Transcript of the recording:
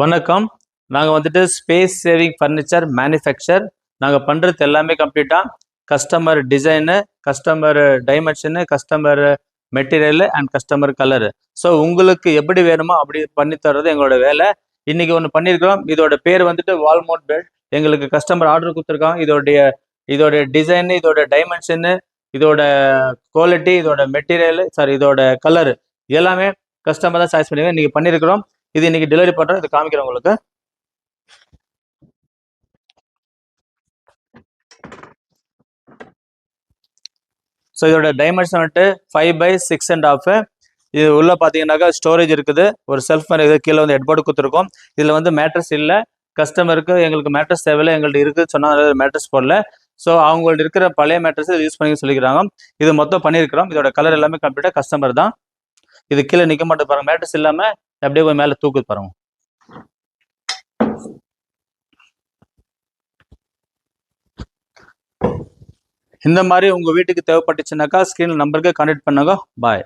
வணக்கம். நாங்கள் வந்துட்டு ஸ்பேஸ் சேவிங் ஃபர்னிச்சர் மேனுஃபேக்சர். நாங்கள் பண்ணுறது எல்லாமே கம்ப்ளீட்டாக customer design, customer dimension, customer material and customer colour. So உங்களுக்கு எப்படி வேணுமோ அப்படி பண்ணி தர்றது எங்களோட வேலை. இன்றைக்கி ஒன்று பண்ணியிருக்கிறோம். இதோட பேர் வந்துட்டு வால்மவுண்ட் பெட். எங்களுக்கு கஸ்டமர் ஆர்டர் கொடுத்துருக்காங்க. இதோடைய டிசைனு, இதோட டைமென்ஷனு, இதோட குவாலிட்டி, இதோட மெட்டீரியலு, இதோட கலரு எல்லாமே கஸ்டமர் தான் சாய்ஸ் பண்ணிங்க. இன்றைக்கி பண்ணியிருக்கிறோம். இது இன்னைக்கு டெலிவரி பண்றோம். இது காமிக்கிறேன் உங்களுக்கு. ஸோ இதோட டைமென்ஷன் வந்துட்டு 5/6.5. இது உள்ள பார்த்தீங்கன்னாக்கா ஸ்டோரேஜ் இருக்குது. ஒரு செல்ஃப் மாதிரி இருக்குது. கீழே வந்து ஹெட்போர்டு கொடுத்துருக்கோம். இதில் வந்து மேட்ரஸ் இல்லை. கஸ்டமருக்கு எங்களுக்கு மேட்ரஸ் தேவையில்லை, எங்கள்கிட்ட இருக்குது சொன்னால் மேட்ரஸ் போடல. ஸோ அவங்கள்ட்ட இருக்கிற பழைய மேட்ரஸ் யூஸ் பண்ணி சொல்லிக்கிறாங்க. இது மொத்தம் பண்ணியிருக்கிறோம். இதோட கலர் எல்லாமே கம்ப்ளீட்டாக கஸ்டமர் தான். இது கீழே நிற்க மாட்டேது பாருங்க. மேட்ரஸ் இல்லாமல் அப்படியே போய் மேலே தூக்குது பாருங்க. இந்த மாதிரி உங்கள் வீட்டுக்கு தேவைப்பட்டுச்சுனாக்கா ஸ்க்ரீனில் நம்பருக்கு கான்டெக்ட் பண்ணுங்க. பாய்.